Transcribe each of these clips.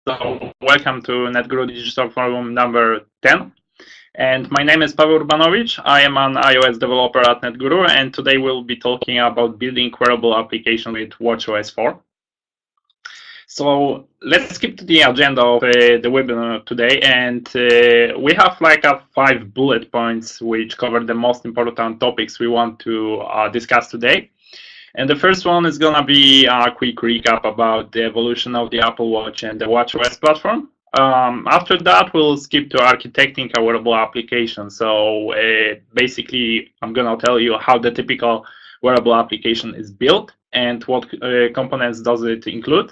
So welcome to Netguru Digital Forum number 10. And my name is Paweł Urbanowicz. I am an iOS developer at Netguru, and today we'll be talking about building wearable application with watchOS 4. So let's skip to the agenda of the webinar today, and we have like 5 bullet points which cover the most important topics we want to discuss today. And the first one is going to be a quick recap about the evolution of the Apple Watch and the watchOS platform. After that, we'll skip to architecting a wearable application. So basically, I'm going to tell you how the typical wearable application is built and what components does it include.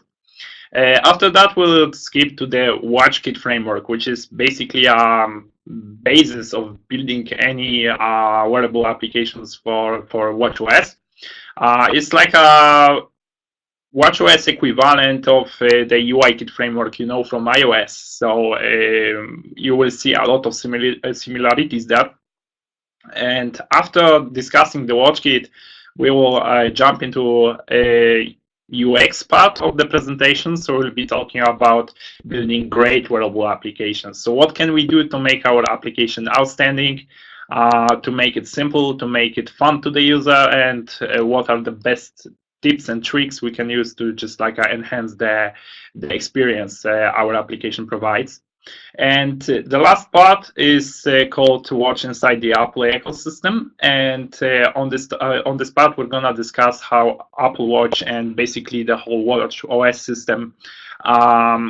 After that, we'll skip to the WatchKit Framework, which is basically a basis of building any wearable applications for watchOS. It's like a watchOS equivalent of the UIKit framework, you know, from iOS. So you will see a lot of similarities there. And after discussing the WatchKit, we will jump into a UX part of the presentation. So we'll be talking about building great wearable applications. So what can we do to make our application outstanding? To make it simple, to make it fun to the user, and what are the best tips and tricks we can use to just like enhance the experience our application provides. And the last part is called Watch Inside the Apple ecosystem. And on this part, we're gonna discuss how Apple Watch and basically the whole watchOS system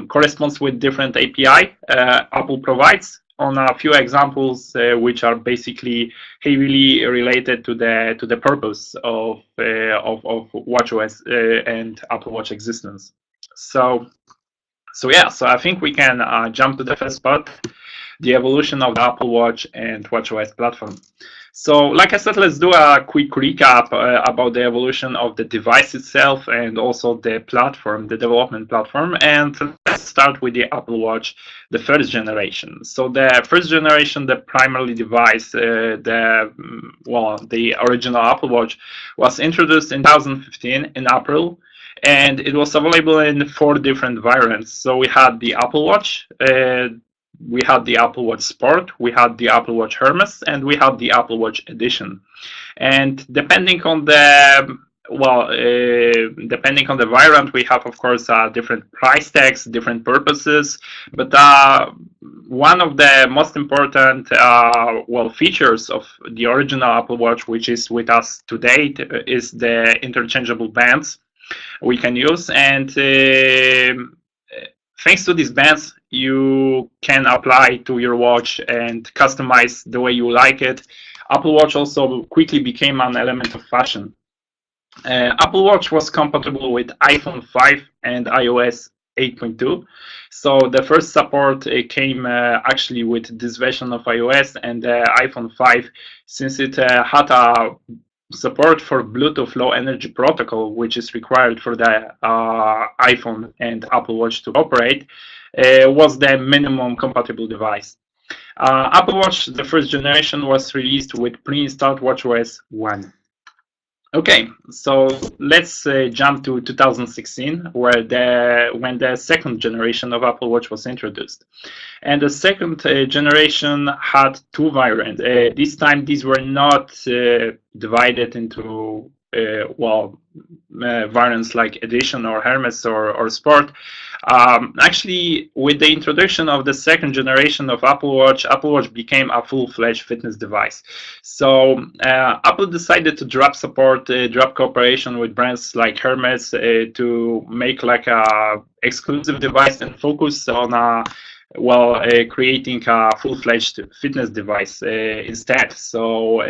corresponds with different API Apple provides, on a few examples which are basically heavily related to the purpose of watchOS and Apple Watch existence. So I think we can jump to the first part, the evolution of the Apple Watch and watchOS platform. So like I said, let's do a quick recap about the evolution of the device itself and also the platform, the development platform. And let's start with the Apple Watch, the first generation. So the first generation, the primary device, the original Apple Watch was introduced in 2015 in April. And it was available in 4 different variants. So we had the Apple Watch, we had the Apple Watch Sport, we had the Apple Watch Hermes, and we had the Apple Watch Edition. And depending on the variant, we have, of course, different price tags, different purposes. But one of the most important features of the original Apple Watch, which is with us today, is the interchangeable bands we can use. And thanks to these bands, you can apply to your watch and customize the way you like it. Apple Watch also quickly became an element of fashion. Apple Watch was compatible with iPhone 5 and iOS 8.2. So the first support came actually with this version of iOS and iPhone 5, since it had a support for Bluetooth Low Energy Protocol, which is required for the iPhone and Apple Watch to operate, was the minimum compatible device. Apple Watch, the first generation, was released with pre-installed watchOS 1. Okay, so let's jump to 2016, when the second generation of Apple Watch was introduced. And the second generation had 2 variants. This time, these were not divided into variants like Edition or Hermes or Sport. Actually, with the introduction of the second generation of Apple Watch became a full-fledged fitness device. So Apple decided to drop cooperation with brands like Hermes to make like a exclusive device and focus on creating a full-fledged fitness device instead. So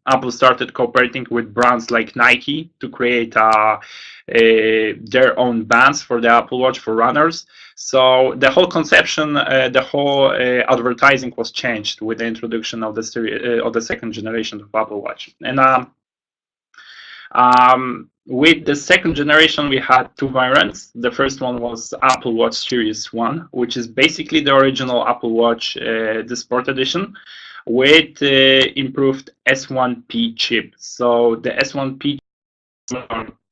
Apple started cooperating with brands like Nike to create their own bands for the Apple Watch for runners. So the whole conception, the whole advertising was changed with the introduction of the second generation of Apple Watch. And with the second generation, we had 2 variants. The first one was Apple Watch Series 1, which is basically the original Apple Watch, the Sport Edition, with improved S1P chip. So the S1P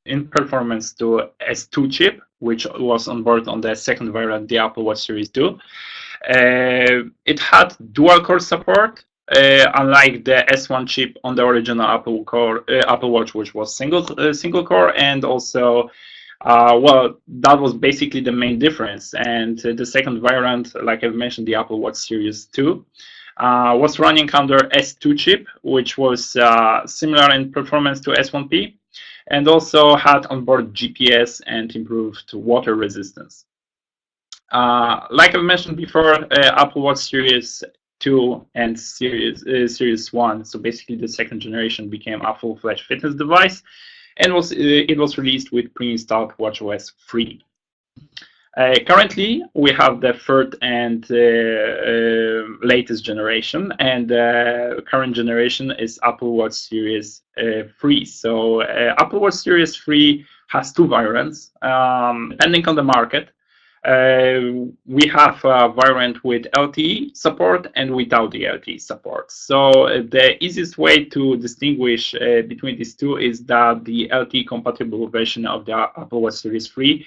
in performance to S2 chip, which was on board on the second variant, the Apple Watch Series 2. It had dual core support, unlike the S1 chip on the original Apple Watch, which was single core, and also, well, that was basically the main difference. And the second variant, like I've mentioned, the Apple Watch Series 2, was running under S2 chip, which was similar in performance to S1P, and also had onboard GPS and improved water resistance. Like I mentioned before, Apple Watch Series 2 and Series 1, so basically the second generation, became a full-fledged fitness device, and it was released with pre-installed watchOS 3. Currently, we have the third and latest generation, and the current generation is Apple Watch Series 3. So Apple Watch Series 3 has two variants, depending on the market. We have a variant with LTE support and without the LTE support. So the easiest way to distinguish between these two is that the LTE compatible version of the Apple Watch Series 3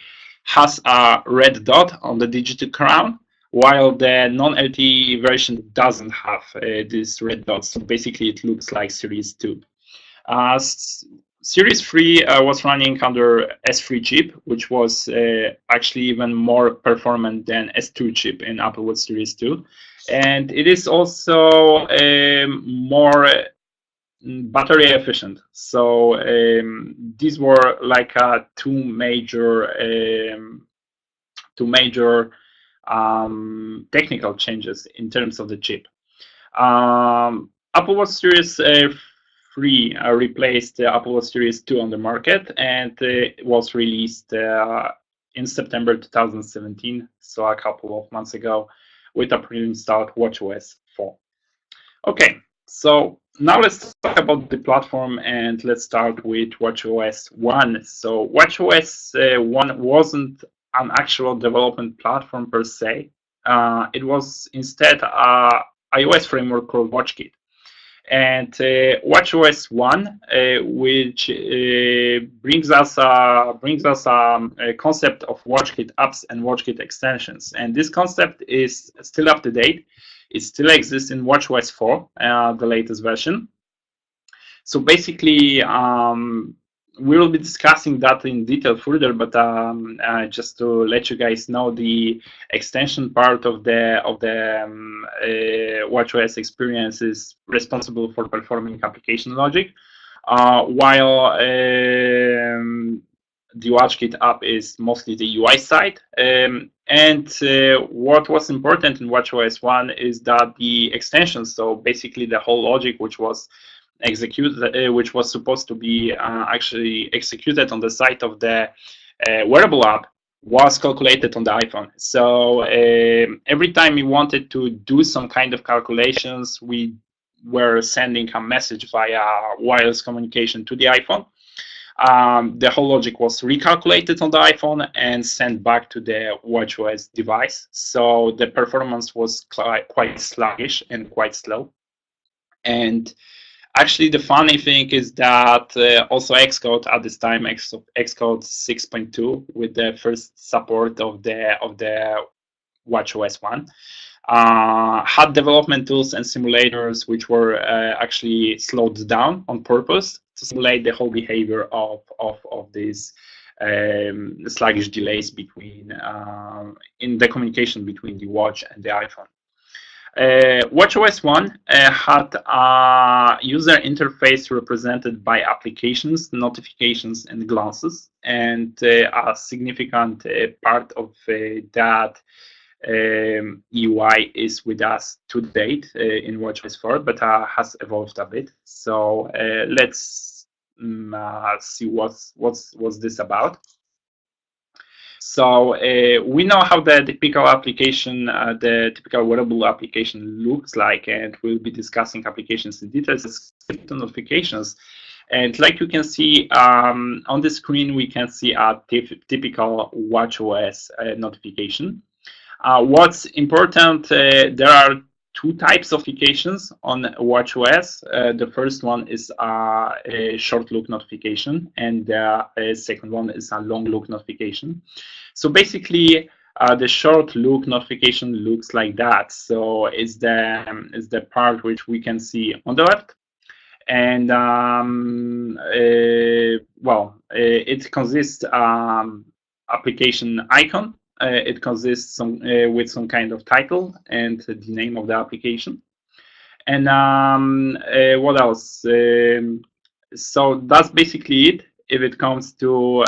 has a red dot on the digital crown, while the non-LTE version doesn't have this red dot. So basically it looks like Series 2. Series 3 was running under S3 chip, which was actually even more performant than S2 chip in Apple Watch Series 2. And it is also more battery efficient. So these were like two major technical changes in terms of the chip. Apple Watch Series 3 replaced the Apple Watch Series 2 on the market, and it was released in September 2017, so a couple of months ago, with a pre-installed watchOS 4. Okay, so now let's talk about the platform, and let's start with watchOS 1. So watchOS 1 wasn't an actual development platform per se. It was instead an iOS framework called WatchKit. And watchOS 1, which brings us a concept of WatchKit apps and WatchKit extensions. And this concept is still up to date. It still exists in watchOS 4, the latest version. So basically, we will be discussing that in detail further, but just to let you guys know, the extension part of the watchOS experience is responsible for performing application logic, while the WatchKit app is mostly the UI side. And what was important in watchOS 1 is that the extensions, so basically the whole logic which was executed, which was supposed to be actually executed on the side of the Wearable app, was calculated on the iPhone. So every time we wanted to do some kind of calculations, we were sending a message via wireless communication to the iPhone. The whole logic was recalculated on the iPhone and sent back to the watchOS device. So the performance was quite sluggish and quite slow. And actually, the funny thing is that also Xcode at this time, Xcode 6.2, with the first support of the watchOS 1, had development tools and simulators which were actually slowed down on purpose to simulate the whole behavior of these sluggish delays between in the communication between the watch and the iPhone. watchOS 1 had a user interface represented by applications, notifications, and glances, and a significant part of that UI is with us to date in watchOS 4, but has evolved a bit. So let's see what's this about. So we know how the typical application, the typical wearable application looks like, and we'll be discussing applications in detail. Script notifications, and like you can see on the screen, we can see a typical watchOS notification. What's important, there are two types of notifications on watchOS. The first one is a short look notification, and the second one is a long look notification. So basically, the short look notification looks like that. So it's the part which we can see on the left, and it consists application icon. It consists with some kind of title and the name of the application. And what else? So that's basically it. If it comes to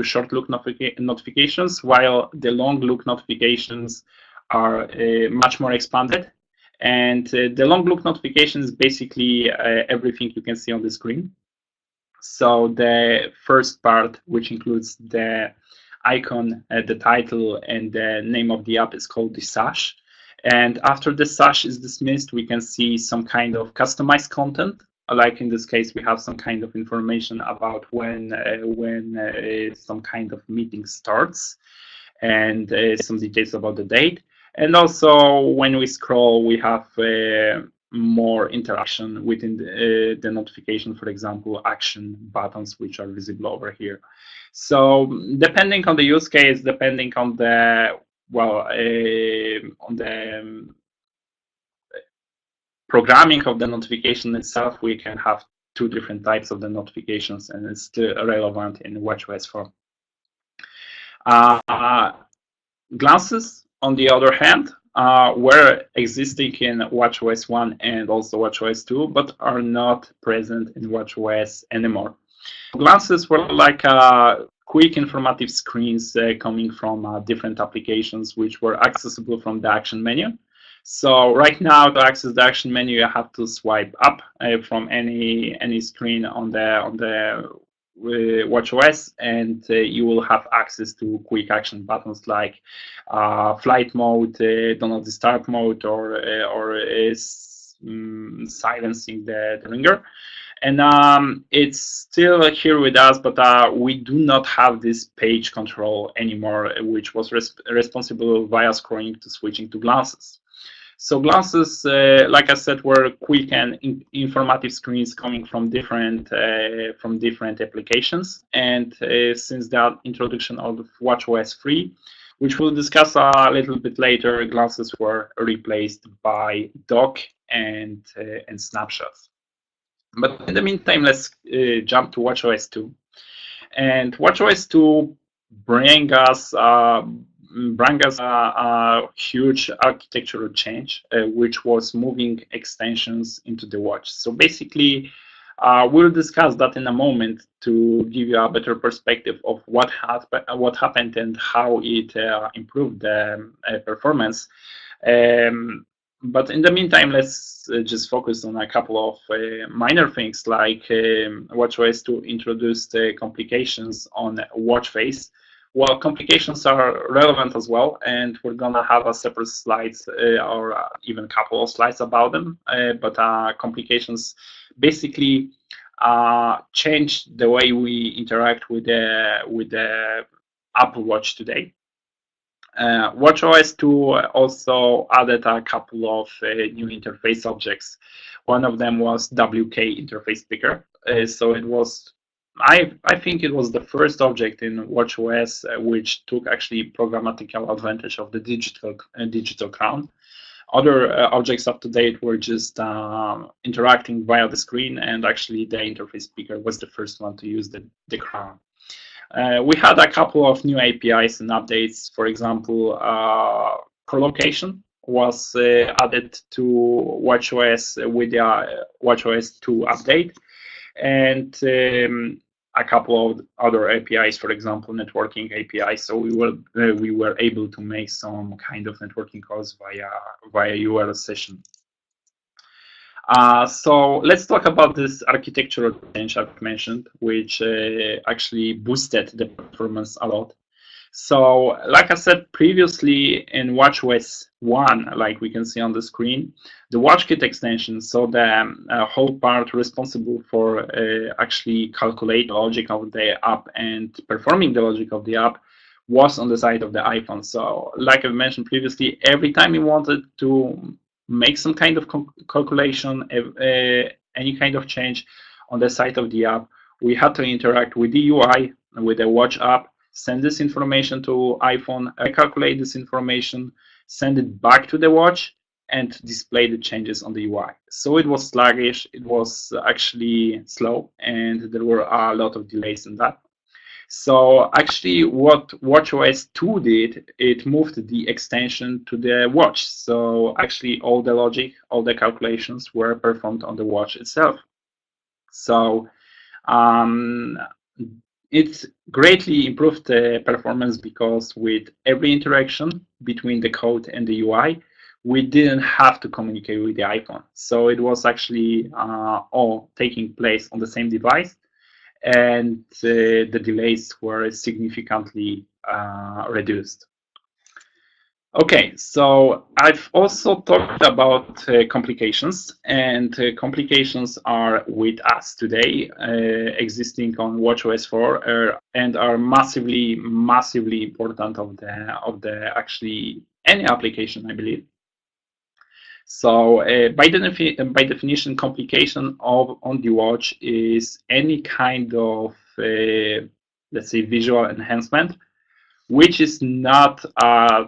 short look notifications, while the long look notifications are much more expanded. And the long look notification is basically everything you can see on the screen. So the first part, which includes the icon, the title, and the name of the app, is called the sash. And after the sash is dismissed, we can see some kind of customized content. Like in this case, we have some kind of information about when some kind of meeting starts, and some details about the date. And also, when we scroll, we have more interaction within the notification. For example, action buttons, which are visible over here. So, depending on the use case, depending on the programming of the notification itself, we can have two different types of the notifications, and it's still relevant in watchOS 4. Glances, on the other hand, were existing in watchOS 1 and also watchOS 2, but are not present in watchOS anymore. Glances were like quick informative screens coming from different applications, which were accessible from the action menu. So right now, to access the action menu, you have to swipe up from any screen on the watchOS, and you will have access to quick action buttons like flight mode, do not disturb mode, or silencing the ringer. And it's still here with us, but we do not have this page control anymore, which was responsible via scrolling to switching to glances. So glances, like I said, were quick and informative screens coming from different applications. And since the introduction of watchOS 3, which we'll discuss a little bit later, glances were replaced by dock and snapshots. But in the meantime, let's jump to watchOS 2. And watchOS 2 bring us a huge architectural change, which was moving extensions into the watch. So basically, we'll discuss that in a moment to give you a better perspective of what happened and how it improved the performance. But in the meantime, let's just focus on a couple of minor things, like watchOS 2 introduced complications on watch face. Well, complications are relevant as well, and we're gonna have a separate slides or even a couple of slides about them. But complications basically change the way we interact with the Apple Watch today. watchOS 2 also added a couple of new interface objects. One of them was WKInterfaceDevice. So it was, I think it was the first object in watchOS which took actually programmatical advantage of the digital crown. Other objects up to date were just interacting via the screen, and actually the interface speaker was the first one to use the crown. We had a couple of new APIs and updates. For example, collocation was added to watchOS with the watchOS 2 update, and a couple of other APIs, for example, networking APIs. So we were able to make some kind of networking calls via URL session. So let's talk about this architectural change I've mentioned, which actually boosted the performance a lot. So like I said previously, in watchOS 1, like we can see on the screen, the WatchKit extension, so the whole part responsible for actually calculating the logic of the app and performing the logic of the app, was on the side of the iPhone. So like I mentioned previously, every time you wanted to make some kind of calculation, any kind of change on the side of the app, we had to interact with the UI, with the watch app, send this information to iPhone, recalculate this information, send it back to the watch, and display the changes on the UI. So it was sluggish, it was actually slow, and there were a lot of delays in that. So actually what watchOS 2 did, it moved the extension to the watch. So actually all the logic, all the calculations were performed on the watch itself. So it greatly improved the performance because with every interaction between the code and the UI, we didn't have to communicate with the iPhone. So it was actually all taking place on the same device, and the delays were significantly reduced. Okay, so I've also talked about complications, and complications are with us today, existing on watchOS 4, and are massively important of the actually any application, I believe. So by definition, complication on the watch is any kind of let's say visual enhancement, which is not a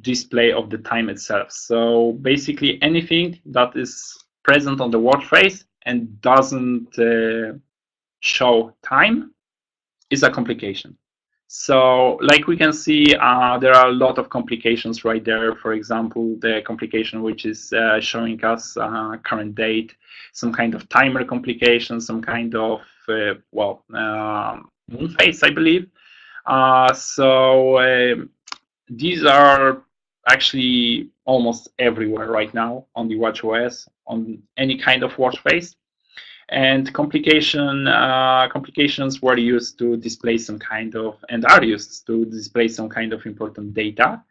display of the time itself. So basically anything that is present on the watch face and doesn't show time is a complication. So like we can see, there are a lot of complications right there. For example, the complication which is showing us current date, some kind of timer complication, some kind of, moon phase, I believe. These are actually almost everywhere right now on the watchOS, on any kind of watch face. And complications were used to display some kind of, and are used to display some kind of important data.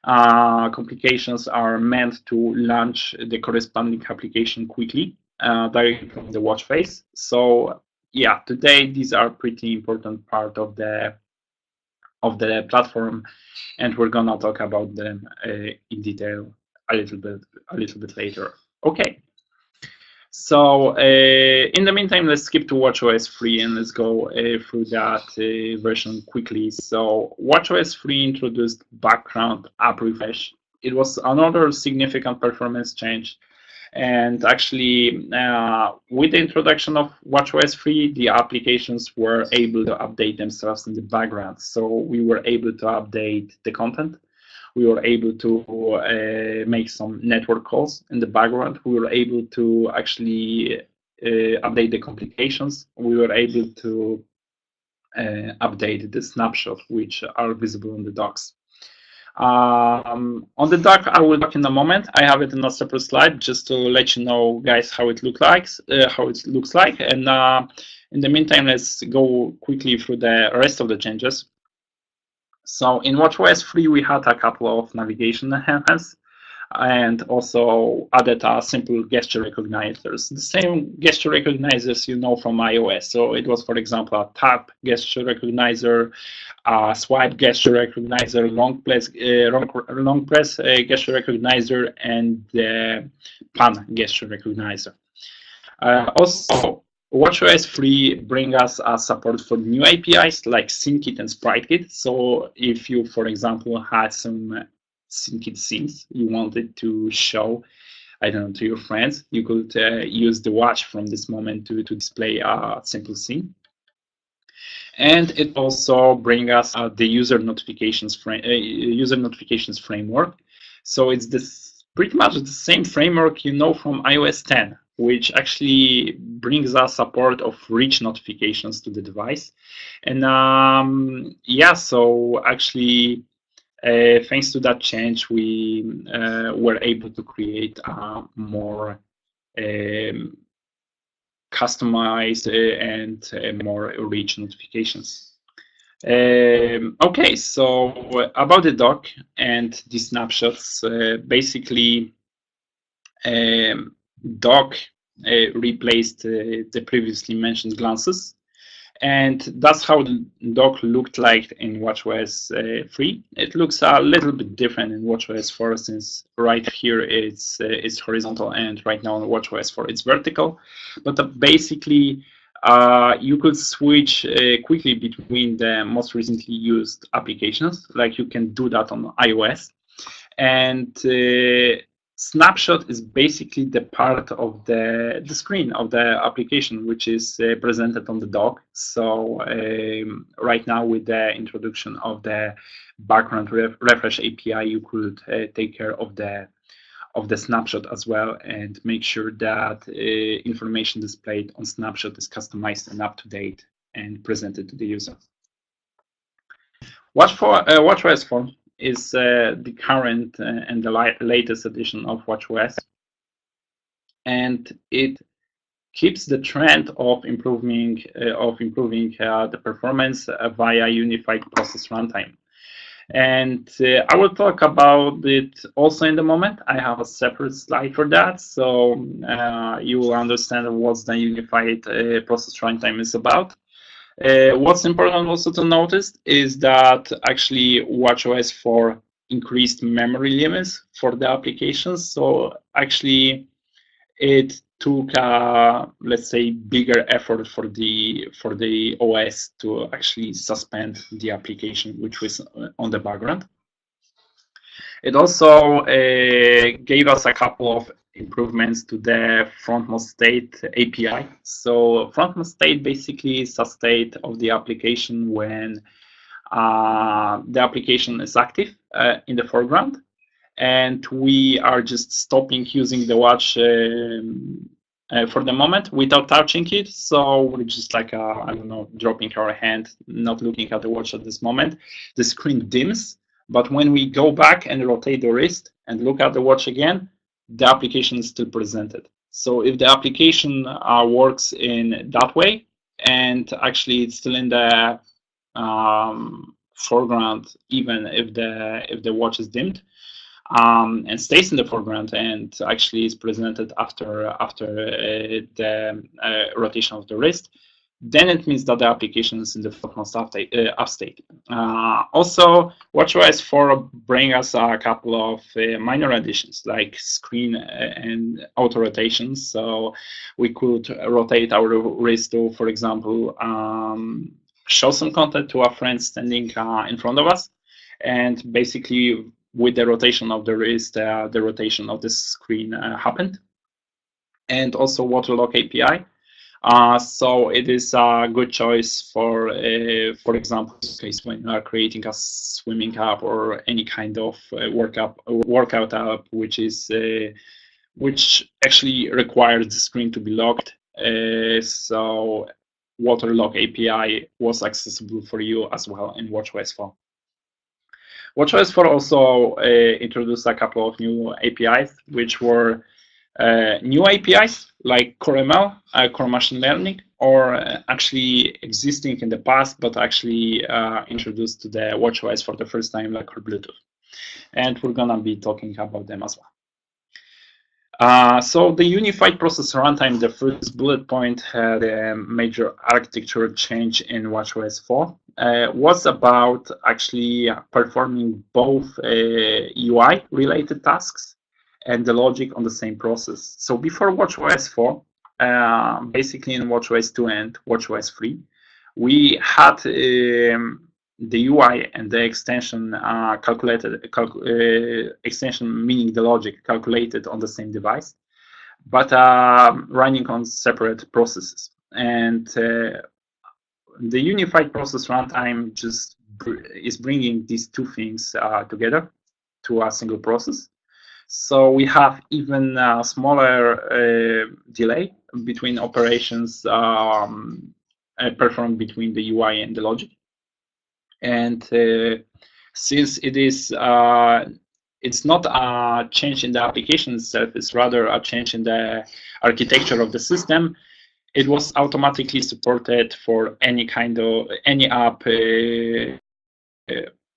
Complications are meant to launch the corresponding application quickly, directly from the watch face. So yeah, today these are pretty important part of the platform, and we're gonna talk about them in detail a little bit later. Okay. So in the meantime, let's skip to watchOS 3 and let's go through that version quickly. So watchOS 3 introduced background app refresh. It was another significant performance change. And actually, with the introduction of watchOS 3, the applications were able to update themselves in the background. So we were able to update the content. We were able to make some network calls in the background. We were able to actually update the complications. We were able to update the snapshots, which are visible on the docs. On the dock, I will talk in a moment. I have it in a separate slide just to let you know, guys, how it looks like. And in the meantime, let's go quickly through the rest of the changes. So in watchOS 3, we had a couple of navigation enhancements and also added simple gesture recognizers. The same gesture recognizers you know from iOS. So it was, for example, a tap gesture recognizer, a swipe gesture recognizer, long press gesture recognizer, and the pan gesture recognizer. Also, watchOS 3 brings us support for new APIs like SceneKit and SpriteKit. So if you, for example, had some SceneKit scenes you wanted to show, I don't know, to your friends, you could use the watch from this moment to display a simple scene. And it also brings us the user notifications framework. So it's pretty much the same framework you know from iOS 10, which actually brings us support of rich notifications to the device. And yeah, so actually, thanks to that change, we were able to create more customized and more rich notifications. Okay, so about the dock and the snapshots, basically, dock replaced the previously mentioned glances, And that's how the dock looked like in watchOS 3. It looks a little bit different in watchOS 4, since right here it's horizontal, and right now in watchOS 4 it's vertical. But basically, you could switch quickly between the most recently used applications, like you can do that on iOS. And snapshot is basically the part of the screen of the application which is presented on the dock. So right now, with the introduction of the background refresh API, you could take care of the snapshot as well, and make sure that information displayed on snapshot is customized and up to date and presented to the user. watchOS 4 is the current and the latest edition of watchOS, and it keeps the trend of improving the performance via unified process runtime. And I will talk about it also in the moment. I have a separate slide for that, so you will understand what the unified process runtime is about. What's important also to notice is that actually watchOS 4 increased memory limits for the applications. So actually, it took let's say bigger effort for the OS to actually suspend the application which was on the background. It also gave us a couple of improvements to the frontmost state API. So frontmost state basically is a state of the application when the application is active in the foreground, and we are just stopping using the watch for the moment without touching it. So we're just like, I don't know, dropping our hand, not looking at the watch at this moment. The screen dims, but when we go back and rotate the wrist and look at the watch again, the application is still presented. So if the application works in that way, and actually it's still in the foreground, even if the watch is dimmed, and stays in the foreground and actually is presented after the rotation of the wrist, then it means that the application is in the frontmost up state. Also, watchOS 4 brings us a couple of minor additions, like screen and auto rotations. So we could rotate our wrist to, for example, show some content to a friend standing in front of us, and basically with the rotation of the wrist, the rotation of the screen happened. And also waterlock API. So it is a good choice for example, in this case when you are creating a swimming app or any kind of workout app, which actually requires the screen to be locked. So waterlock API was accessible for you as well in watchOS 4. watchOS 4 also introduced a couple of new APIs, which were new APIs like CoreML, Core Machine Learning, or actually existing in the past, but actually introduced to the watchOS for the first time, like Core Bluetooth. And we're gonna be talking about them as well. So the unified process runtime, the first bullet point, had a major architecture change in watchOS 4. Was about actually performing both UI-related tasks and the logic on the same process. So before watchOS 4, basically in watchOS 2 and watchOS 3, we had the UI and the extension extension meaning the logic calculated on the same device, but running on separate processes. And the unified process runtime just is bringing these two things together to a single process. So we have even a smaller delay between operations performed between the UI and the logic. And since it is, it's not a change in the application itself, it's rather a change in the architecture of the system, it was automatically supported for any app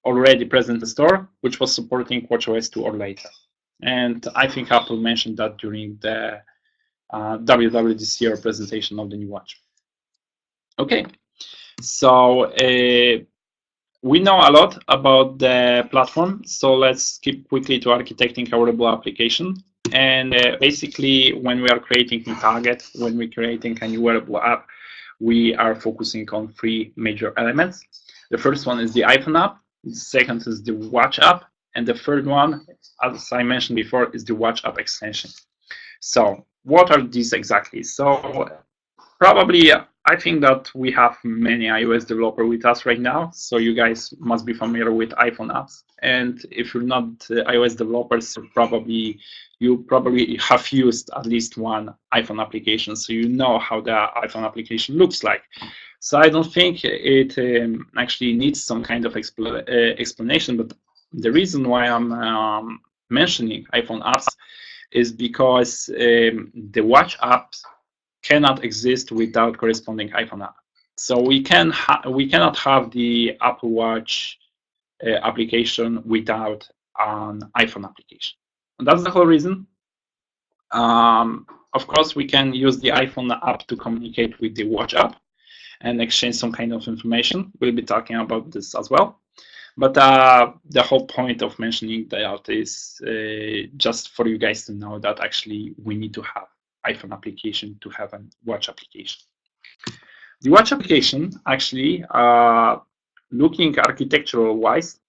already present in the store, which was supporting watchOS 2 or later. And I think Apple mentioned that during the WWDC presentation of the new watch. Okay. So we know a lot about the platform, so let's skip quickly to architecting a wearable application. And basically, when we are creating a target, when we're creating a new wearable app, we are focusing on three major elements. The first one is the iPhone app, the second is the Watch app, and the third one, as I mentioned before, is the Watch app extension. So what are these exactly? So probably, I think that we have many iOS developers with us right now, so you guys must be familiar with iPhone apps. And if you're not iOS developers, you probably have used at least one iPhone application, so you know how the iPhone application looks like. So I don't think it actually needs some kind of explanation, but the reason why I'm mentioning iPhone apps is because the Watch apps cannot exist without corresponding iPhone app. So we cannot have the Apple Watch application without an iPhone application. And that's the whole reason. Of course, we can use the iPhone app to communicate with the Watch app and exchange some kind of information. We'll be talking about this as well. But the whole point of mentioning that is just for you guys to know that actually we need to have iPhone application to have a Watch application. The Watch application actually, looking architectural wise,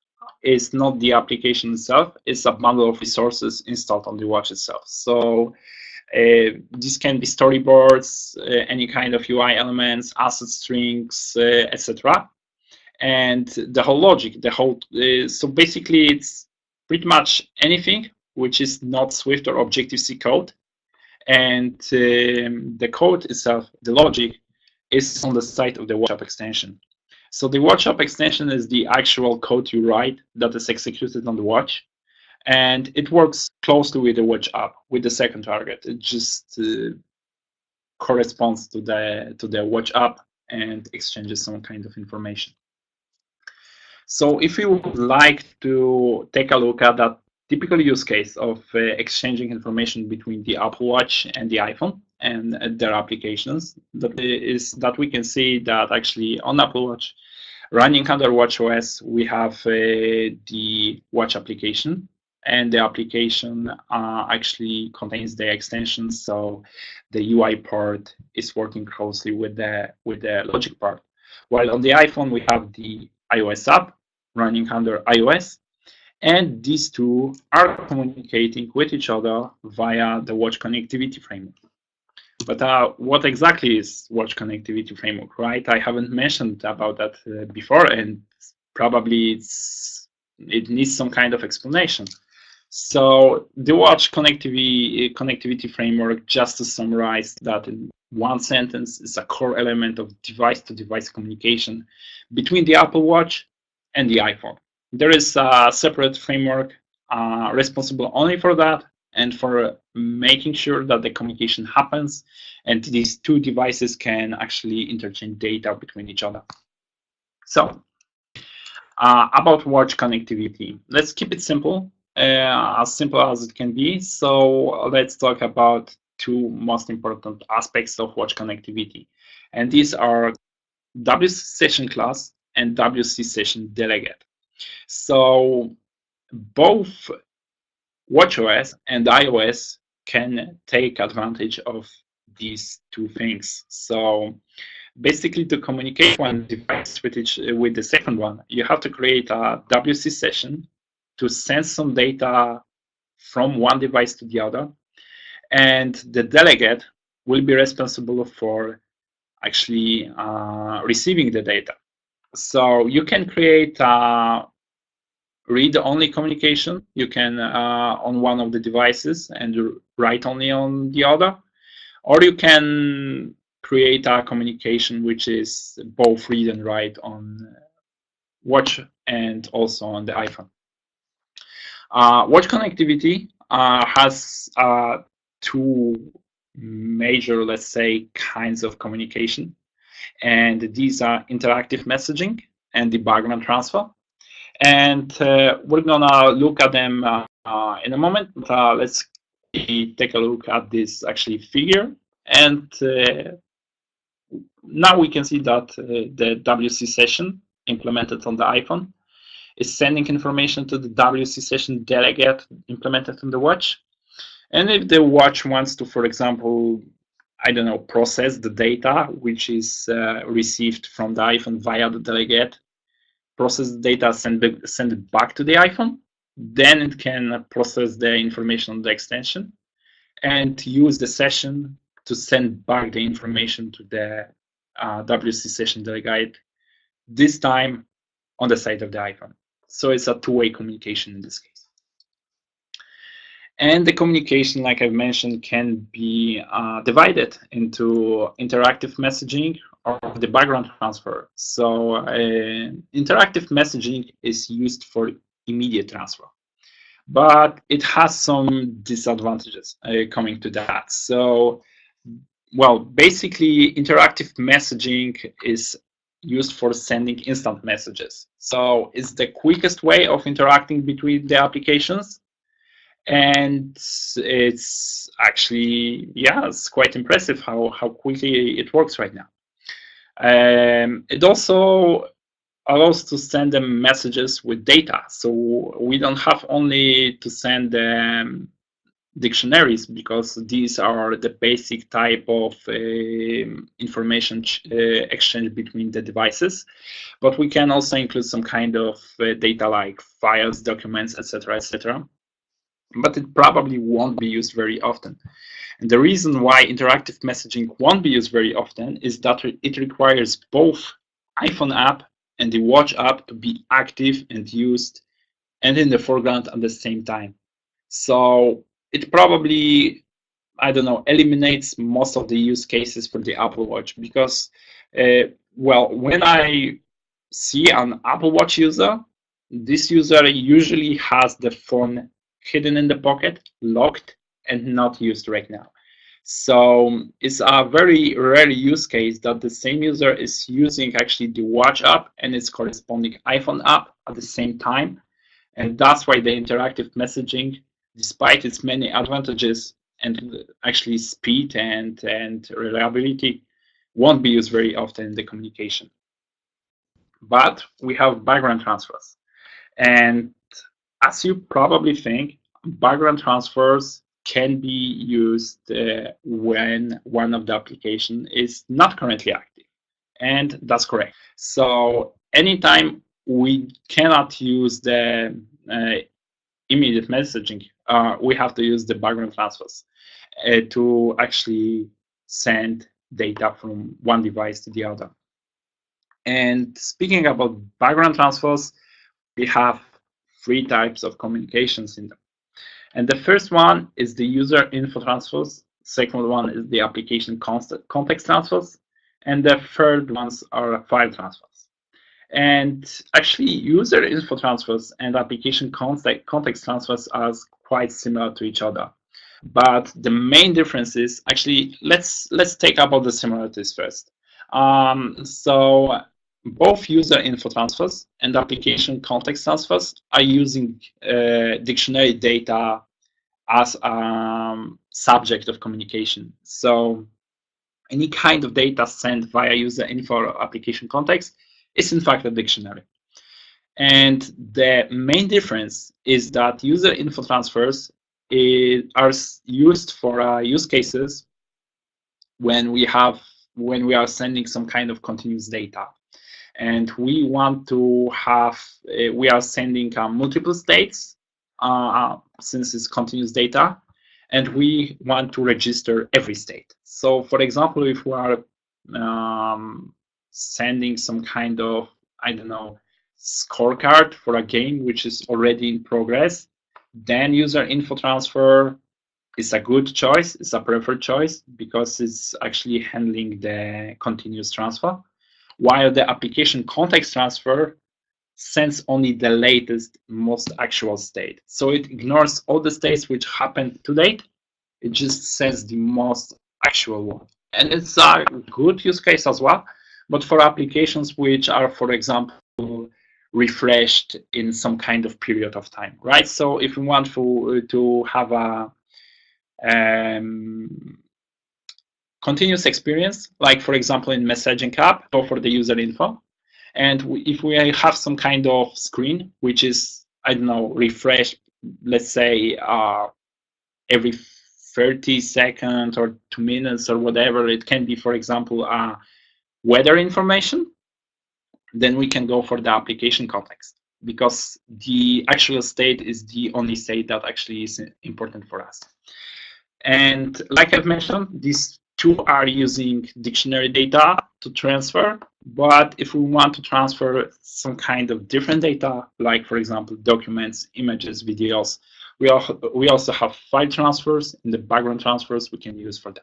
is not the application itself, it's a bundle of resources installed on the watch itself. So this can be storyboards, any kind of UI elements, asset strings, etc. And the whole logic, so basically it's pretty much anything which is not Swift or Objective-C code. And the code itself, the logic, is on the side of the Watch app extension. So the Watch app extension is the actual code you write that is executed on the watch. And it works closely with the Watch app, with the second target. It just corresponds to the Watch app and exchanges some kind of information. So if you would like to take a look at that typical use case of exchanging information between the Apple Watch and the iPhone and their applications, that we can see that actually on Apple Watch, running under watchOS, we have the Watch application, and the application actually contains the extensions, so the UI part is working closely with the logic part. While on the iPhone, we have the iOS app running under iOS, and these two are communicating with each other via the Watch Connectivity Framework. But what exactly is Watch Connectivity Framework, right? I haven't mentioned about that before, and probably it needs some kind of explanation. So the Watch Connectivity Framework, just to summarize that in one sentence, is a core element of device-to-device communication between the Apple Watch and the iPhone. There is a separate framework responsible only for that and for making sure that the communication happens and these two devices can actually interchange data between each other. So about watch connectivity, let's keep it simple as it can be. So let's talk about two most important aspects of watch connectivity, and these are WC session class and WC session delegate. So both watchOS and iOS can take advantage of these two things. So basically, to communicate one device with the second one, you have to create a WC session to send some data from one device to the other, and the delegate will be responsible for actually receiving the data. So you can create a read-only communication. You can on one of the devices and write only on the other, or you can create a communication which is both read and write on watch and also on the iPhone. Watch connectivity has two major, let's say, kinds of communication, and these are interactive messaging and debugment transfer. And we're gonna look at them in a moment. Let's take a look at this actually figure, and now we can see that the WC session implemented on the iPhone is sending information to the WC session delegate implemented on the watch. And if the watch wants to, for example, I don't know, process the data which is received from the iPhone via the delegate, process the data, send it back to the iPhone, then it can process the information on the extension and use the session to send back the information to the WC session delegate, this time on the side of the iPhone. So it's a two-way communication in this case. And the communication, like I've mentioned, can be divided into interactive messaging or the background transfer. So interactive messaging is used for immediate transfer, but it has some disadvantages coming to that. So, well, basically, interactive messaging is used for sending instant messages. So it's the quickest way of interacting between the applications. And it's actually, yeah, it's quite impressive how quickly it works right now. It also allows to send them messages with data. So we don't have only to send them dictionaries, because these are the basic type of information exchange between the devices, but we can also include some kind of data like files, documents, etc., etc. But it probably won't be used very often. And the reason why interactive messaging won't be used very often is that it requires both iPhone app and the watch app to be active and used and in the foreground at the same time. So it probably, I don't know, eliminates most of the use cases for the Apple Watch, because, well, when I see an Apple Watch user, this user usually has the phone hidden in the pocket, locked, and not used right now. So it's a very rare use case that the same user is using actually the watch app and its corresponding iPhone app at the same time. And that's why the interactive messaging, despite its many advantages and actually speed and reliability, won't be used very often in the communication. But we have background transfers. And as you probably think, background transfers can be used when one of the applications is not currently active. And that's correct. So anytime we cannot use the immediate messaging, we have to use the background transfers to actually send data from one device to the other. And speaking about background transfers, we have three types of communications in them. And the first one is the user info transfers. Second one is the application context transfers. And the third ones are file transfers. And actually, user info transfers and application context transfers are quite similar to each other. But the main difference is, actually, let's take about the similarities first. So both user info transfers and application context transfers are using dictionary data as a subject of communication. So any kind of data sent via user info or application context is in fact a dictionary. And the main difference is that user info transfers are used for use cases when we are sending some kind of continuous data. And we want to have, we are sending multiple states since it's continuous data, and we want to register every state. So for example, if we are sending some kind of, I don't know, scorecard for a game which is already in progress, then user info transfer is a good choice, it's a preferred choice, because it's actually handling the continuous transfer, while the application context transfer sends only the latest, most actual state. So it ignores all the states which happened to date, it just sends the most actual one. And it's a good use case as well, but for applications which are, for example, refreshed in some kind of period of time, right? So if we want to have a continuous experience, like for example in messaging app, go for the user info. And if we have some kind of screen, which is, I don't know, refresh, let's say every 30 seconds or 2 minutes or whatever, it can be, for example, weather information, then we can go for the application context, because the actual state is the only state that actually is important for us. And like I've mentioned, these two are using dictionary data to transfer. But if we want to transfer some kind of different data, like for example, documents, images, videos, we also have file transfers and the background transfers we can use for that.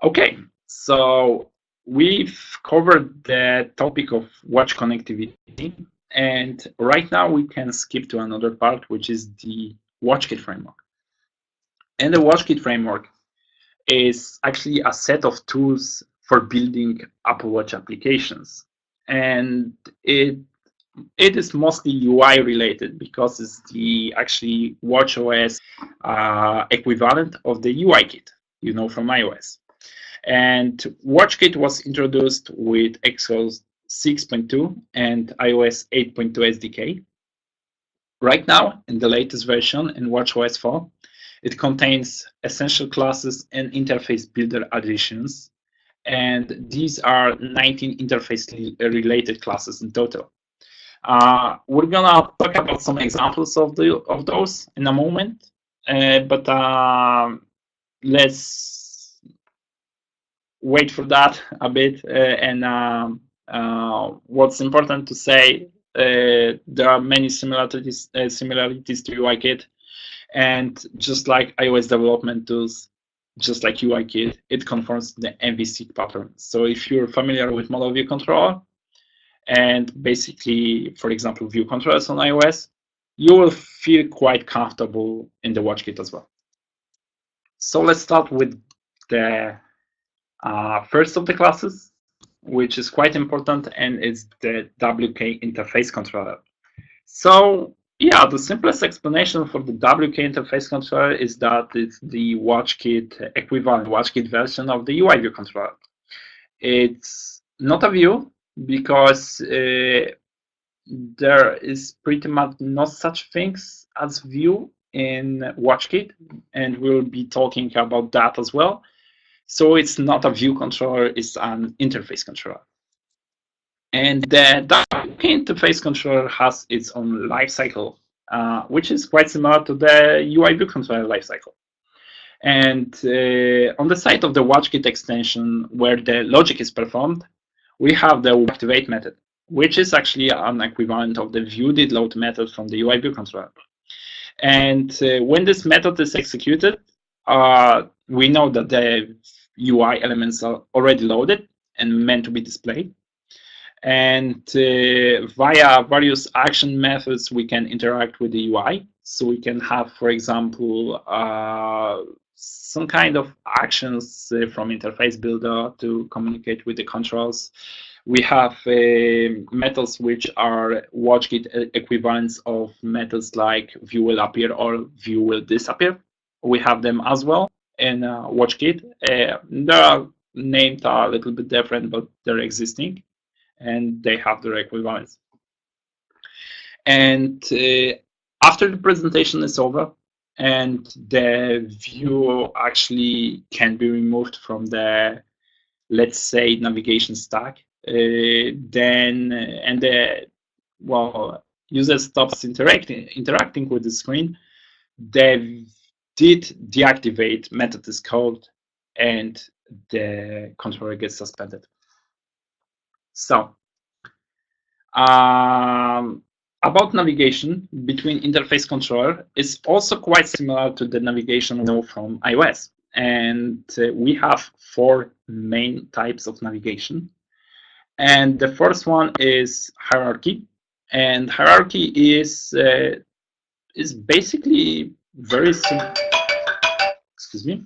Okay, so we've covered the topic of watch connectivity. And right now we can skip to another part, which is the WatchKit framework. And the WatchKit framework is actually a set of tools for building Apple Watch applications. And it is mostly UI related, because it's the actually watchOS equivalent of the UI kit, you know, from iOS. And WatchKit was introduced with Xcode 6.2 and iOS 8.2 SDK. Right now, in the latest version in watchOS 4, it contains essential classes and interface builder additions. And these are 19 interface-related classes in total. We're gonna talk about some examples of those in a moment, but let's wait for that a bit. What's important to say, there are many similarities to UIKit, and just like iOS development tools, just like UIKit, it conforms to the MVC pattern. So if you're familiar with model view controller and basically, for example, view controllers on iOS, you will feel quite comfortable in the WatchKit as well. So let's start with the first of the classes, which is quite important, and it's the WKInterface controller. So yeah, the simplest explanation for the WKInterface controller is that it's the WatchKit equivalent, WatchKit version of the UI view controller. It's not a view, because there is pretty much no such things as view in WatchKit, and we'll be talking about that as well. So it's not a view controller, it's an interface controller. And the WKInterface controller has its own lifecycle, which is quite similar to the UI view controller lifecycle. And on the side of the WatchKit extension, where the logic is performed, we have the activate method, which is actually an equivalent of the viewDidLoad method from the UI view controller. And when this method is executed, we know that the UI elements are already loaded and meant to be displayed. And via various action methods, we can interact with the UI. So we can have, for example, some kind of actions from interface builder to communicate with the controls. We have methods which are WatchKit equivalents of methods like view will appear or view will disappear. We have them as well in WatchKit. They are named a little bit different, but they're existing, and they have their equivalents. And after the presentation is over and the view actually can be removed from the, let's say, navigation stack, then and the user stops interacting with the screen, the did deactivate method is called, and the controller gets suspended. So about navigation between interface controller is also quite similar to the navigation we know from iOS. And we have 4 main types of navigation. And the first one is hierarchy. And hierarchy is basically very simple. Excuse me.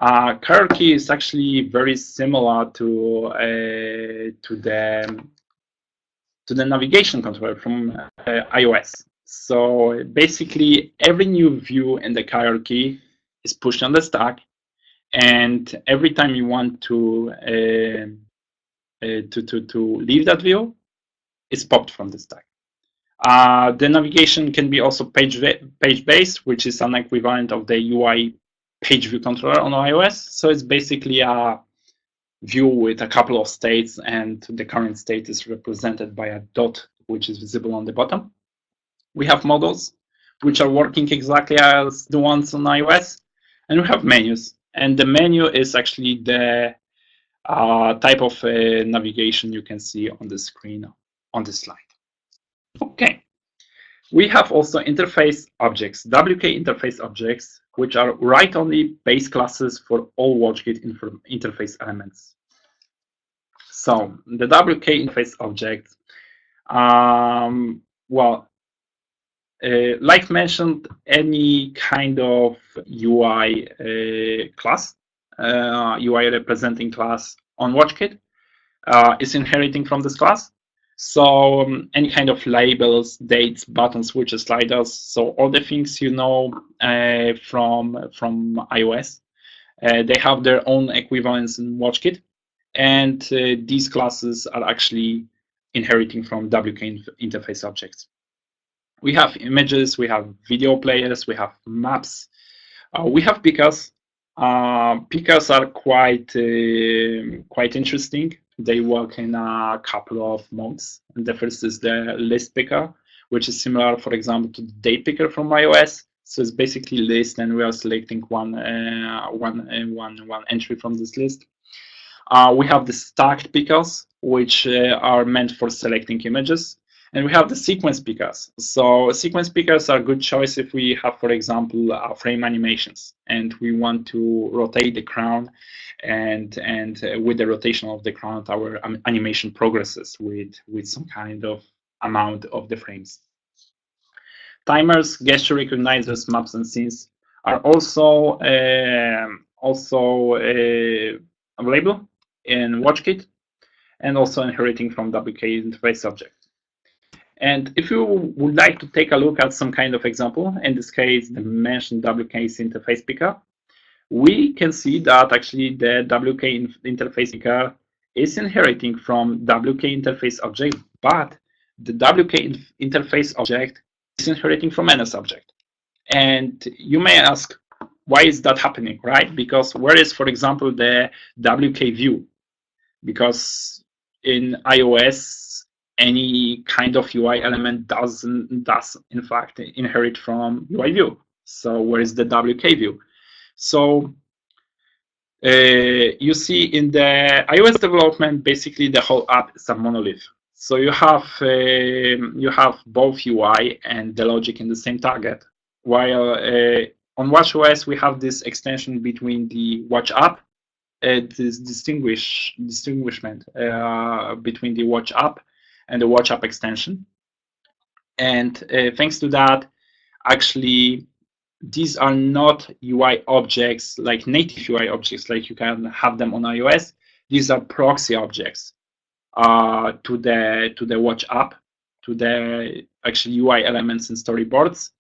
Hierarchy is actually very similar to the navigation controller from iOS. So basically, every new view in the hierarchy is pushed on the stack, and every time you want to leave that view, it's popped from the stack. The navigation can be also page-based, which is an equivalent of the UI page view controller on iOS. So it's basically a view with a couple of states, and the current state is represented by a dot, which is visible on the bottom. We have modals, which are working exactly as the ones on iOS, and we have menus. And the menu is actually the type of navigation you can see on the screen on this slide. Okay. We have also interface objects, WKInterface objects, which are write-only base classes for all WatchKit interface elements. So the WKInterface object, like mentioned, any kind of UI class, UI representing class on WatchKit is inheriting from this class. So any kind of labels, dates, buttons, switches, sliders, so all the things you know from iOS, they have their own equivalents in WatchKit, and these classes are actually inheriting from WKInterface objects. We have images, we have video players, we have maps, we have pickers. Pickers are quite interesting. They work in a couple of modes. And the first is the list picker, which is similar, for example, to the date picker from iOS. So it's basically list, and we are selecting one entry from this list. We have the stacked pickers, which are meant for selecting images. And we have the sequence pickers. So sequence pickers are a good choice if we have, for example, frame animations, and we want to rotate the crown, and with the rotation of the crown, our animation progresses with some kind of amount of the frames. Timers, gesture recognizers, maps, and scenes are also available in WatchKit, and also inheriting from WKInterface object. And if you would like to take a look at some kind of example, in this case, the mentioned WKInterface picker, we can see that actually the WKInterface picker is inheriting from WKInterface object, but the WKInterface object is inheriting from NS object. And you may ask, why is that happening, right? Because where is, for example, the WKView? Because in iOS, any kind of UI element does in fact inherit from UI view. So where is the WKView? So you see in the iOS development, basically the whole app is a monolith. So you have both UI and the logic in the same target. While on watchOS we have this extension between the watch app, this distinguishment between the watch app and the watch app extension. And thanks to that, actually, these are not UI objects like native UI objects like you can have them on iOS. These are proxy objects to the watch app, to the actual UI elements and storyboards.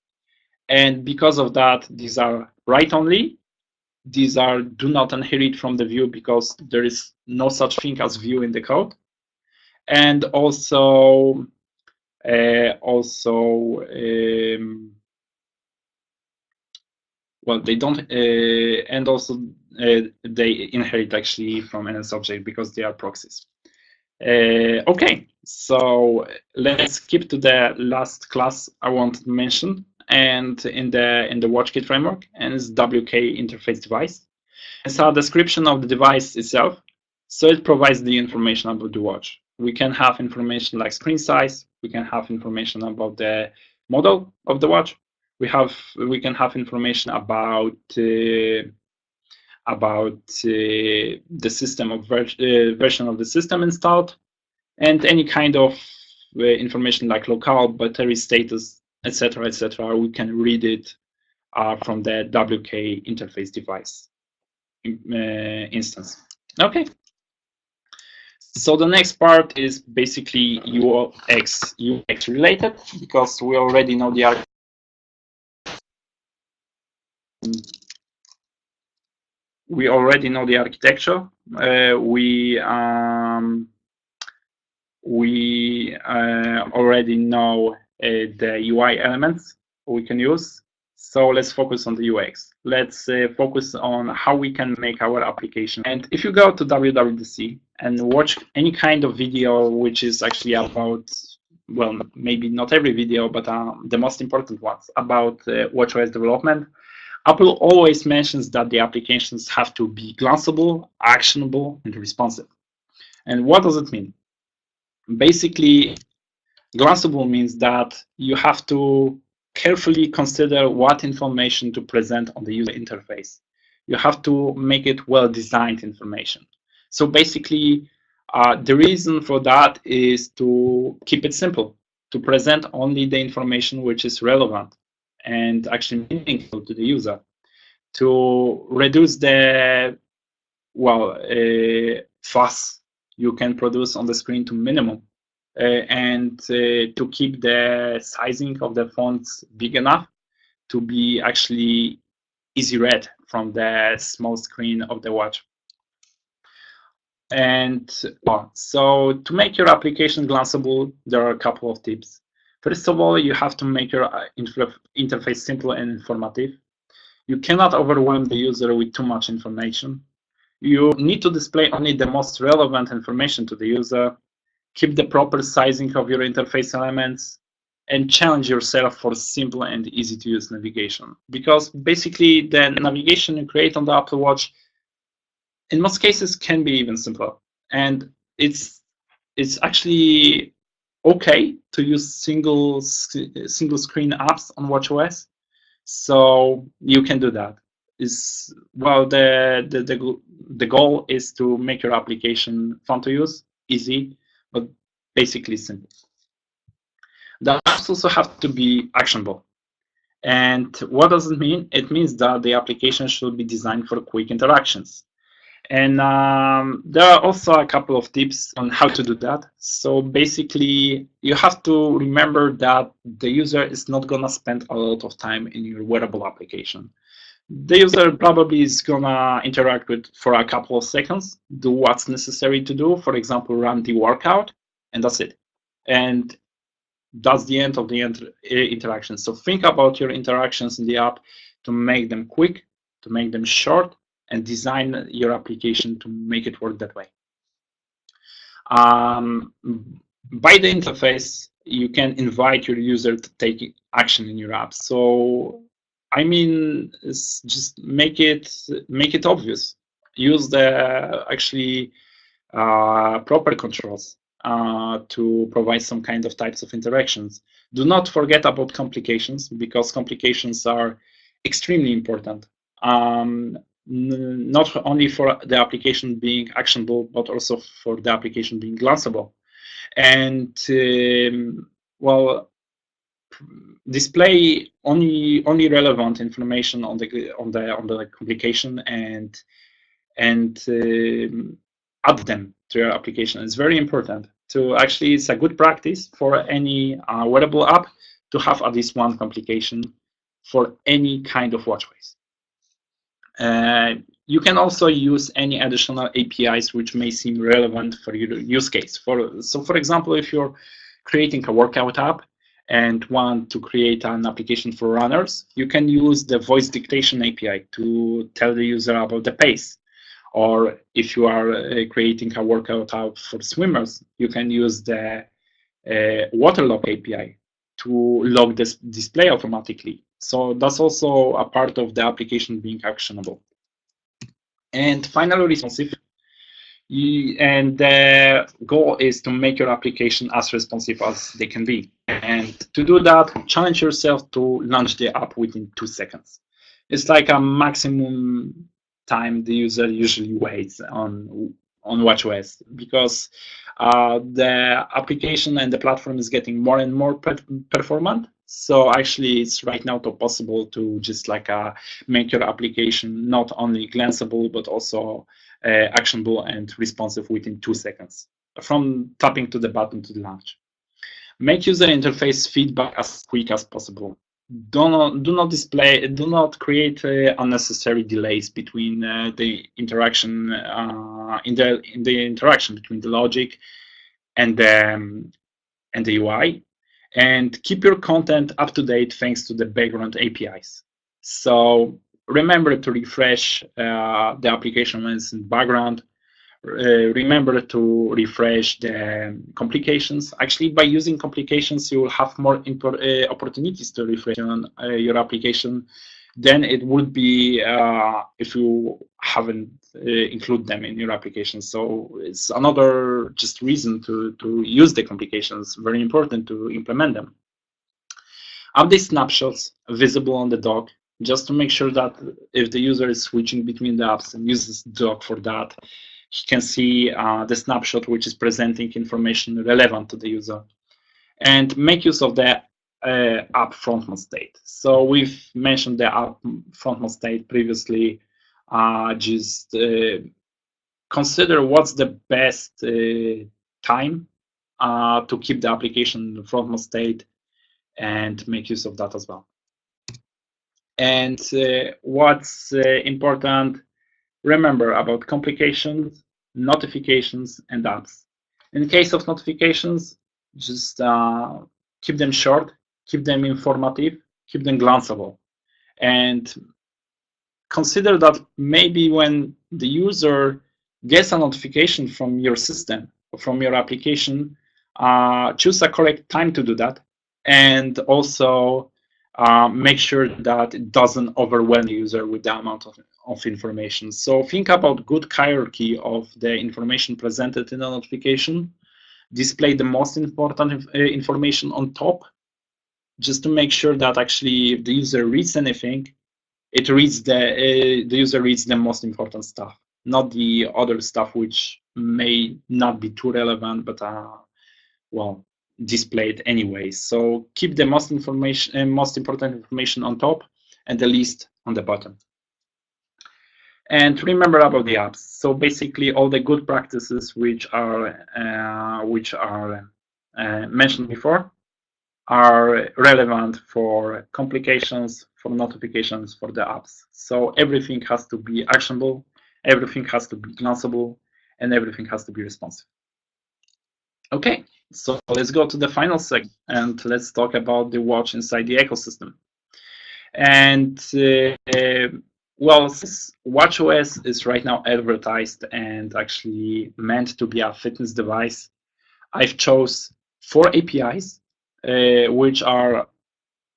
And because of that, these are write-only. These are do not inherit from the view because there is no such thing as view in the code. And also well, they don't, and also they inherit actually from NS object because they are proxies. Okay, so let's skip to the last class I wanted to mention, and in the WatchKit framework, and it's WKInterfaceDevice. It's a description of the device itself, so it provides the information about the watch. We can have information like screen size. We can have information about the model of the watch. We can have information about the system of version of the system installed, and any kind of information like locale, battery status, etc., etc. We can read it from the WKInterfaceDevice instance. Okay. So the next part is basically UX related, because we already know the we already know the architecture. We already know the UI elements we can use. So let's focus on the UX. Let's focus on how we can make our application. And if you go to WWDC and watch any kind of video which is actually about, well, maybe not every video, but the most important ones about watchOS development, Apple always mentions that the applications have to be glanceable, actionable, and responsive. And what does it mean? Basically, glanceable means that you have to carefully consider what information to present on the user interface. You have to make it well-designed information. So basically, the reason for that is to keep it simple, to present only the information which is relevant and actually meaningful to the user, to reduce the fuss you can produce on the screen to minimum, and to keep the sizing of the fonts big enough to be actually easy read from the small screen of the watch. And so to make your application glanceable, there are a couple of tips. First of all, you have to make your interface simple and informative. You cannot overwhelm the user with too much information. You need to display only the most relevant information to the user, keep the proper sizing of your interface elements, and challenge yourself for simple and easy to use navigation. Because basically the navigation you create on the Apple Watch in most cases can be even simpler. And it's actually okay to use single screen apps on watchOS. So you can do that. The goal is to make your application fun to use, easy, but basically simple. The apps also have to be actionable. And what does it mean? It means that the application should be designed for quick interactions. And there are also a couple of tips on how to do that. So basically, you have to remember that the user is not going to spend a lot of time in your wearable application. The user probably is going to interact with for a couple of seconds, do what's necessary to do, for example, run the workout, and that's it. And that's the end of the interaction. So think about your interactions in the app to make them quick, to make them short, and design your application to make it work that way. By the interface, you can invite your user to take action in your app. So, I mean, just make it obvious. Use the actually proper controls to provide some kind of types of interactions. Do not forget about complications, because complications are extremely important. Not only for the application being actionable, but also for the application being glanceable. And display only relevant information on the complication and add them to your application. It's very important to actually. It's a good practice for any wearable app to have at least one complication for any kind of watchOS. You can also use any additional APIs which may seem relevant for your use case. So for example, if you're creating a workout app and want to create an application for runners, you can use the voice dictation API to tell the user about the pace. Or if you are creating a workout app for swimmers, you can use the water log API to log this display automatically. So that's also a part of the application being actionable. And finally, responsive. And the goal is to make your application as responsive as they can be. And to do that, challenge yourself to launch the app within 2 seconds. It's like a maximum time the user usually waits on watchOS, because the application and the platform is getting more and more performant. So actually, it's right now possible to just make your application not only glanceable but also actionable and responsive within 2 seconds from tapping to the button to the launch. Make user interface feedback as quick as possible. do not create unnecessary delays between the interaction in the interaction between the logic and the UI, and keep your content up to date thanks to the background APIs. So remember to refresh the application when it's in background. Remember to refresh the complications. Actually, by using complications, you will have more opportunities to refresh on your application than it would be if you haven't include them in your application. So it's another just reason to use the complications. Very important to implement them. Update snapshots visible on the dock, just to make sure that if the user is switching between the apps and uses the dock for that, he can see the snapshot which is presenting information relevant to the user. And make use of the app frontmost state. So we've mentioned the app frontmost state previously. Just consider what's the best time to keep the application in the frontmost state, and make use of that as well. And what's important, remember about complications, notifications, and apps. In case of notifications, just keep them short, keep them informative, keep them glanceable. And consider that maybe when the user gets a notification from your system or from your application, choose a correct time to do that. And also make sure that it doesn't overwhelm the user with the amount of information. So think about good hierarchy of the information presented in a notification. Display the most important information on top, just to make sure that actually if the user reads anything, it reads the user reads the most important stuff, not the other stuff which may not be too relevant, but well, displayed anyway. So keep the most important information on top and the least on the bottom. And remember about the apps. So basically, all the good practices which are mentioned before are relevant for complications, for notifications, for the apps. So everything has to be actionable, everything has to be glanceable, and everything has to be responsive. Okay, so let's go to the final segment and let's talk about the watch inside the ecosystem. And well, since watchOS is right now advertised and actually meant to be a fitness device, I've chose 4 APIs which are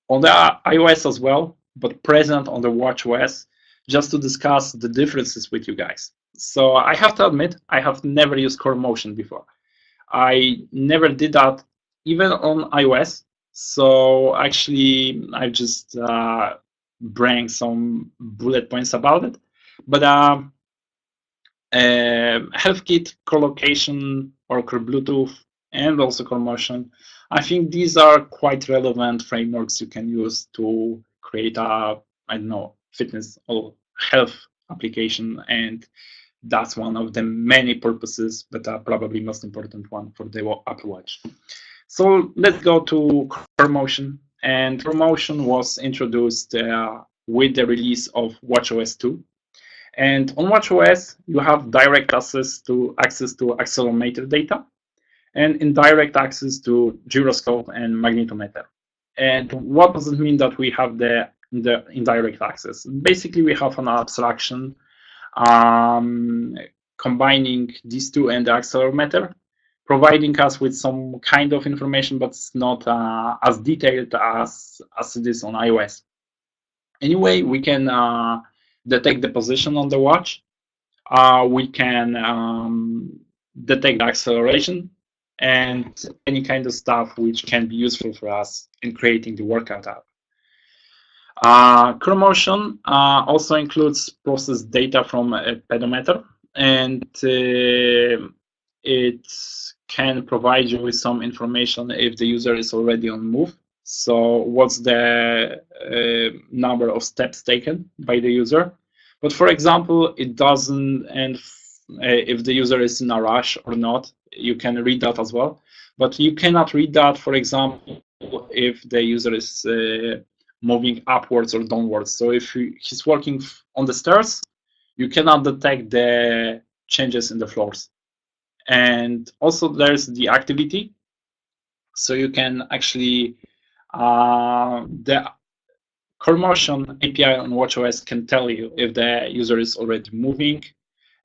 on the iOS as well, but present on the watchOS, just to discuss the differences with you guys. So I have to admit, I have never used Core Motion before. I never did that even on iOS. So actually, I just bring some bullet points about it. But HealthKit, Core Location, or Core Bluetooth, and also Core Motion, I think these are quite relevant frameworks you can use to create a, I don't know, fitness or health application. And that's one of the many purposes, but probably most important one for the Apple Watch. So let's go to Core Motion. And Core Motion was introduced with the release of watchOS 2. And on watchOS, you have direct access to accelerometer data and indirect access to gyroscope and magnetometer. And what does it mean that we have the indirect access? Basically, we have an abstraction combining these two and the accelerometer, providing us with some kind of information, but it's not as detailed as it is on iOS. Anyway, we can detect the position on the watch. We can detect the acceleration and any kind of stuff which can be useful for us in creating the workout app. Core Motion also includes process data from a pedometer, and it can provide you with some information if the user is already on move. So what's the number of steps taken by the user? But for example, it doesn't, and if the user is in a rush or not, you can read that as well. But you cannot read that, for example, if the user is moving upwards or downwards. So if he's walking on the stairs, you cannot detect the changes in the floors. And also there's the activity. So you can actually, the CoreMotion API on watchOS can tell you if the user is already moving.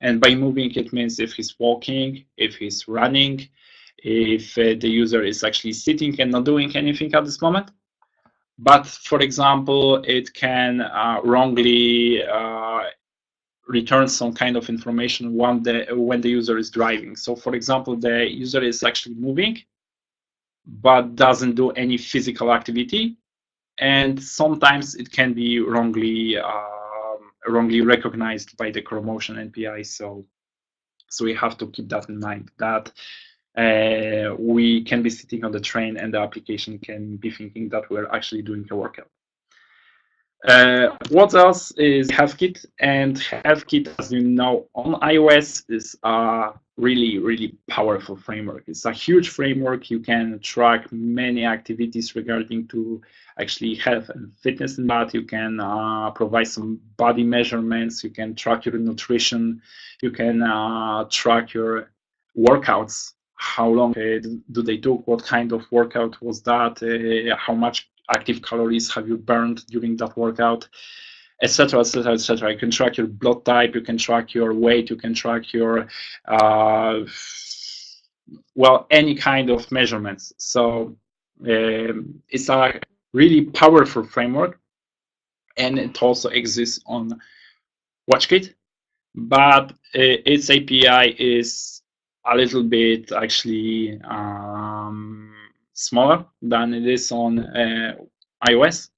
And by moving, it means if he's walking, if he's running, if the user is actually sitting and not doing anything at this moment. But for example, it can wrongly return some kind of information when the user is driving. So for example, the user is actually moving, but doesn't do any physical activity. And sometimes it can be wrongly recognized by the CoreMotion API. So we have to keep that in mind, that we can be sitting on the train and the application can be thinking that we're actually doing a workout. What else is HealthKit? And HealthKit, as you know, on iOS is a really, really powerful framework. It's a huge framework. You can track many activities regarding to actually health and fitness in that. You can provide some body measurements. You can track your nutrition. You can track your workouts. How long do they took? What kind of workout was that? How much active calories have you burned during that workout, etc., etc., etc. You can track your blood type, you can track your weight, you can track your well, any kind of measurements. So it's a really powerful framework, and it also exists on WatchKit, but its API is a little bit actually smaller than it is on iOS.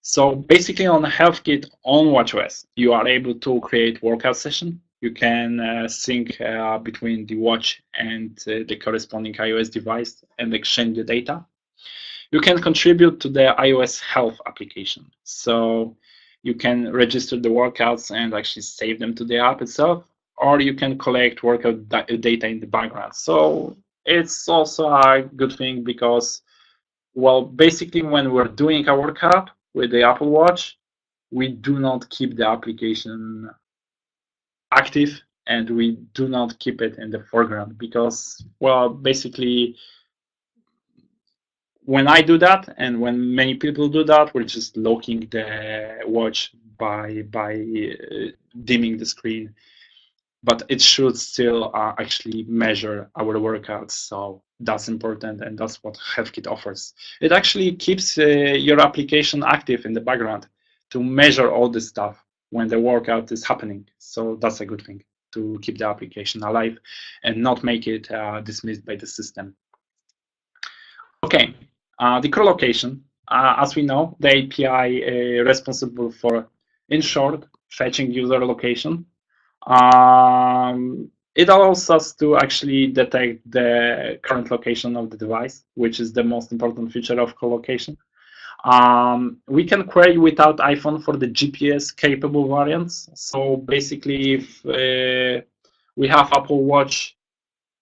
So basically on HealthKit on watchOS, you are able to create workout session. You can sync between the watch and the corresponding iOS device and exchange the data. You can contribute to the iOS health application. So you can register the workouts and actually save them to the app itself, or you can collect workout data in the background. So it's also a good thing because, well, basically when we're doing a workout with the Apple Watch, we do not keep the application active and we do not keep it in the foreground because, well, basically when I do that and when many people do that, we're just locking the watch by dimming the screen. But it should still actually measure our workouts. So that's important, and that's what HealthKit offers. It actually keeps your application active in the background to measure all this stuff when the workout is happening. So that's a good thing, to keep the application alive and not make it dismissed by the system. Okay, the co-location. As we know, the API responsible for, in short, fetching user location. It allows us to actually detect the current location of the device, which is the most important feature of co-location. We can query without iPhone for the GPS capable variants. So basically, if we have Apple Watch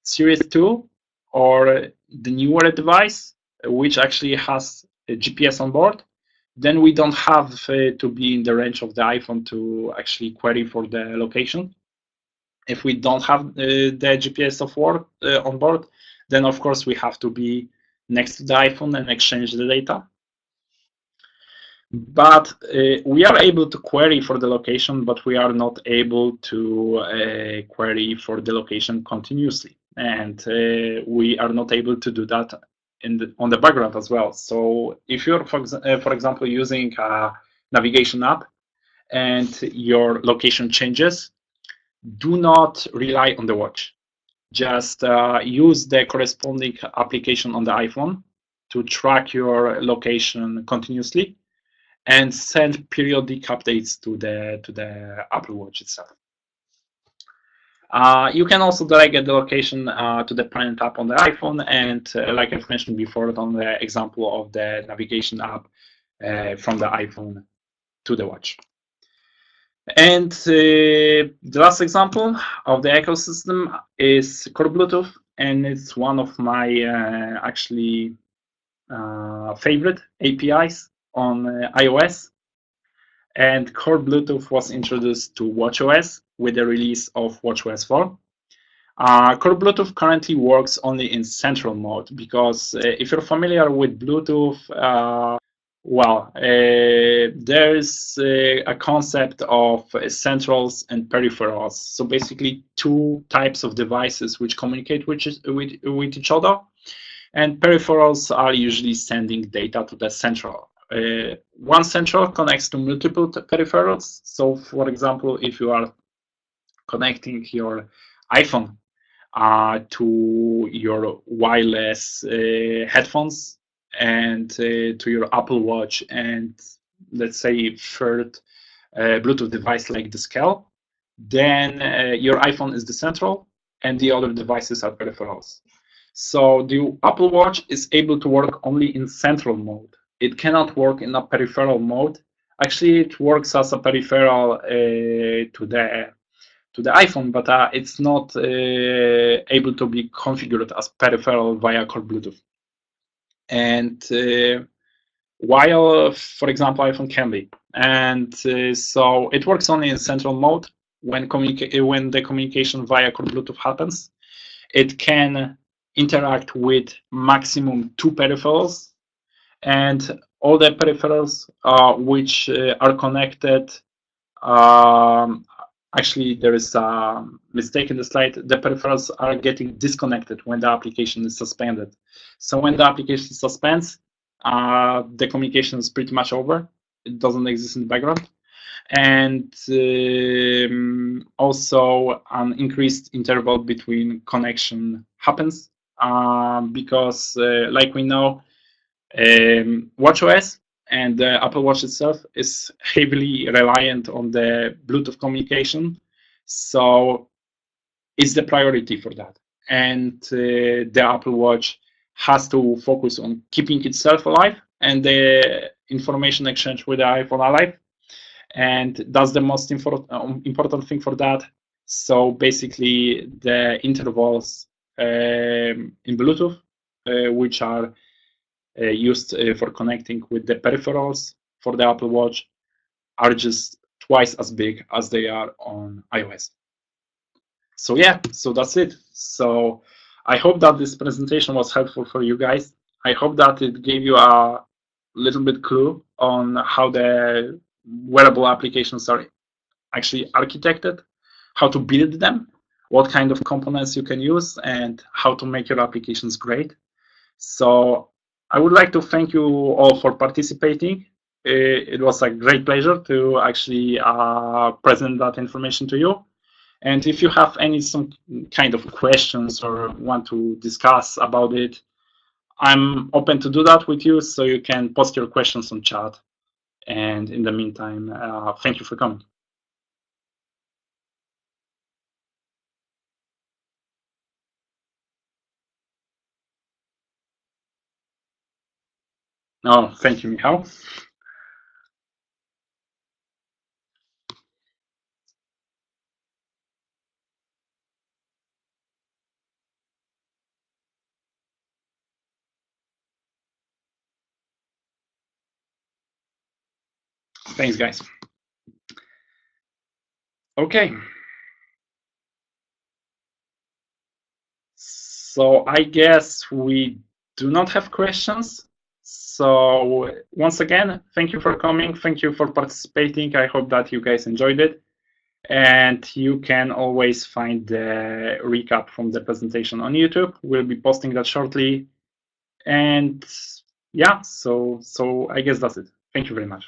Series 2 or the newer device, which actually has a GPS on board, then we don't have to be in the range of the iPhone to actually query for the location. If we don't have the GPS on board, then of course we have to be next to the iPhone and exchange the data. But we are able to query for the location, but we are not able to query for the location continuously. And we are not able to do that on the background as well. So if you're, for example, using a navigation app and your location changes, do not rely on the watch. Just use the corresponding application on the iPhone to track your location continuously and send periodic updates to the Apple Watch itself. You can also delegate the location to the parent app on the iPhone, and like I've mentioned before on the example of the navigation app from the iPhone to the watch. And the last example of the ecosystem is Core Bluetooth, and it's one of my actually favorite APIs on iOS, and core Bluetooth was introduced to watchOS with the release of watchOS 4. Core Bluetooth currently works only in central mode because if you're familiar with Bluetooth, there's a concept of centrals and peripherals. So basically two types of devices which communicate with each other. And peripherals are usually sending data to the central. One central connects to multiple peripherals. So for example, if you are connecting your iPhone to your wireless headphones and to your Apple Watch and let's say third Bluetooth device like the scale, then your iPhone is the central and the other devices are peripherals. So the Apple Watch is able to work only in central mode. It cannot work in a peripheral mode. Actually, it works as a peripheral to the iPhone, but it's not able to be configured as peripheral via core Bluetooth. And while, for example, iPhone can be. And so it works only in central mode when the communication via core Bluetooth happens. It can interact with maximum 2 peripherals, and all the peripherals which are connected. Actually, there is a mistake in the slide. The peripherals are getting disconnected when the application is suspended. So when the application suspends, the communication is pretty much over. It doesn't exist in the background. And also an increased interval between connection happens because, like we know, watchOS and the Apple Watch itself is heavily reliant on the Bluetooth communication. So it's the priority for that. And the Apple Watch has to focus on keeping itself alive and the information exchange with the iPhone alive. And that's the most important thing for that. So basically the intervals in Bluetooth, which are used for connecting with the peripherals for the Apple Watch, are just twice as big as they are on iOS. So yeah, so that's it. So I hope that this presentation was helpful for you guys. I hope that it gave you a little bit clue on how the wearable applications are actually architected, how to build them, what kind of components you can use, and how to make your applications great. So I would like to thank you all for participating. It was a great pleasure to actually present that information to you. And if you have some kind of questions or want to discuss about it, I'm open to do that with you, so you can post your questions on chat. And in the meantime, thank you for coming. Oh, thank you, Michał. Thanks, guys. Okay. So I guess we do not have questions. So once again, thank you for coming. Thank you for participating. I hope that you guys enjoyed it. And you can always find the recap from the presentation on YouTube. We'll be posting that shortly. And yeah, so I guess that's it. Thank you very much.